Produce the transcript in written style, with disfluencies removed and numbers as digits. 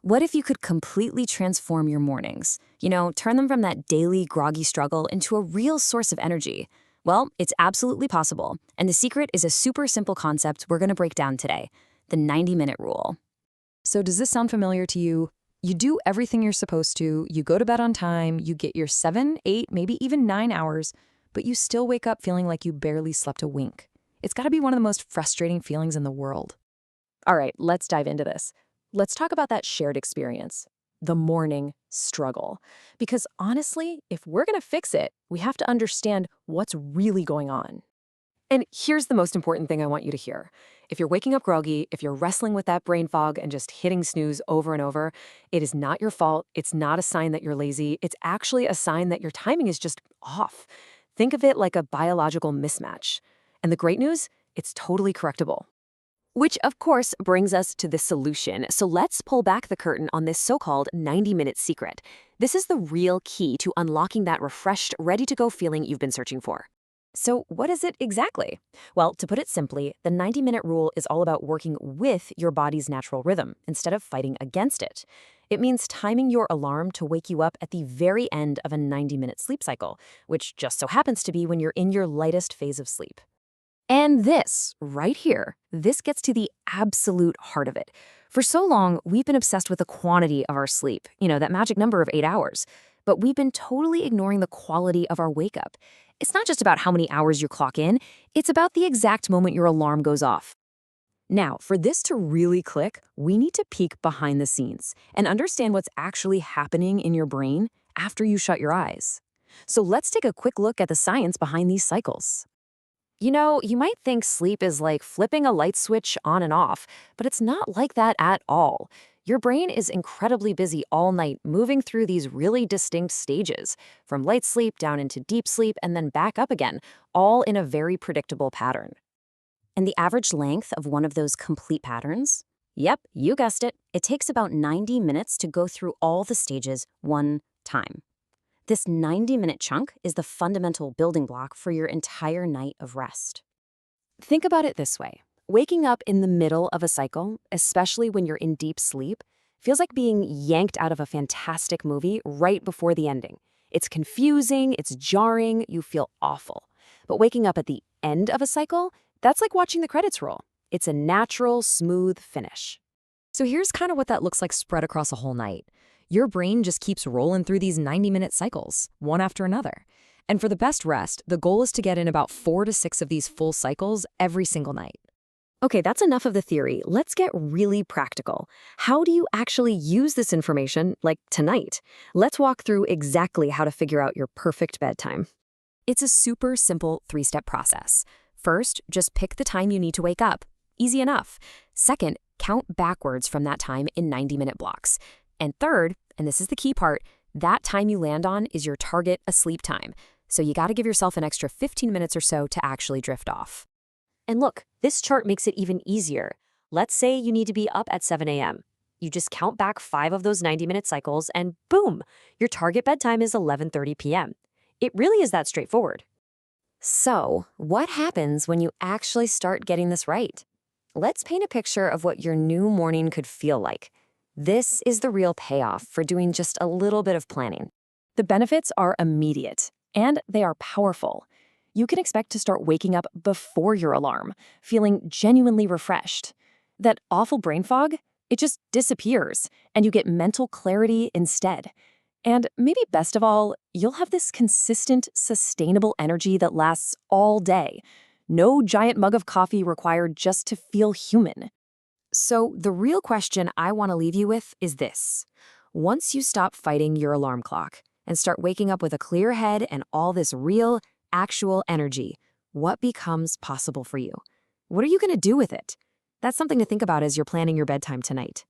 What if you could completely transform your mornings? Turn them from that daily groggy struggle into a real source of energy. Well, it's absolutely possible, and the secret is a super simple concept we're going to break down today, the 90-minute rule. So does this sound familiar to you? You do everything you're supposed to, you go to bed on time, you get your 7, 8, maybe even 9 hours, but you still wake up feeling like you barely slept a wink. It's got to be one of the most frustrating feelings in the world. All right, let's dive into this. Let's talk about that shared experience, the morning struggle. Because honestly, if we're going to fix it, we have to understand what's really going on. And here's the most important thing I want you to hear. If you're waking up groggy, if you're wrestling with that brain fog and just hitting snooze over and over, it is not your fault. It's not a sign that you're lazy. It's actually a sign that your timing is just off. Think of it like a biological mismatch. And the great news, it's totally correctable. Which, of course, brings us to the solution. So let's pull back the curtain on this so-called 90-minute secret. This is the real key to unlocking that refreshed, ready-to-go feeling you've been searching for. So what is it exactly? Well, to put it simply, the 90-minute rule is all about working with your body's natural rhythm instead of fighting against it. It means timing your alarm to wake you up at the very end of a 90-minute sleep cycle, which just so happens to be when you're in your lightest phase of sleep. And this, right here, this gets to the absolute heart of it. For so long, we've been obsessed with the quantity of our sleep, that magic number of 8 hours. But we've been totally ignoring the quality of our wake-up. It's not just about how many hours you clock in, it's about the exact moment your alarm goes off. Now, for this to really click, we need to peek behind the scenes and understand what's actually happening in your brain after you shut your eyes. So let's take a quick look at the science behind these cycles. You might think sleep is like flipping a light switch on and off, but it's not like that at all. Your brain is incredibly busy all night moving through these really distinct stages, from light sleep down into deep sleep and then back up again, all in a very predictable pattern. And the average length of one of those complete patterns? Yep, you guessed it. It takes about 90 minutes to go through all the stages one time. This 90-minute chunk is the fundamental building block for your entire night of rest. Think about it this way. Waking up in the middle of a cycle, especially when you're in deep sleep, feels like being yanked out of a fantastic movie right before the ending. It's confusing, it's jarring, you feel awful. But waking up at the end of a cycle, that's like watching the credits roll. It's a natural, smooth finish. So here's kind of what that looks like spread across a whole night. Your brain just keeps rolling through these 90-minute cycles, one after another. And for the best rest, the goal is to get in about 4 to 6 of these full cycles every single night. Okay, that's enough of the theory. Let's get really practical. How do you actually use this information, like tonight? Let's walk through exactly how to figure out your perfect bedtime. It's a super simple 3-step process. First, just pick the time you need to wake up. Easy enough. Second, count backwards from that time in 90-minute blocks. And third, and this is the key part, that time you land on is your target asleep time. So you got to give yourself an extra 15 minutes or so to actually drift off. And look, this chart makes it even easier. Let's say you need to be up at 7 a.m. You just count back 5 of those 90-minute cycles and boom, your target bedtime is 11:30 p.m. It really is that straightforward. So, what happens when you actually start getting this right? Let's paint a picture of what your new morning could feel like. This is the real payoff for doing just a little bit of planning. The benefits are immediate, and they are powerful. You can expect to start waking up before your alarm, feeling genuinely refreshed. That awful brain fog, it just disappears, and you get mental clarity instead. And maybe best of all, you'll have this consistent, sustainable energy that lasts all day. No giant mug of coffee required just to feel human. So the real question I want to leave you with is this. Once you stop fighting your alarm clock and start waking up with a clear head and all this real, actual energy, what becomes possible for you? What are you going to do with it? That's something to think about as you're planning your bedtime tonight.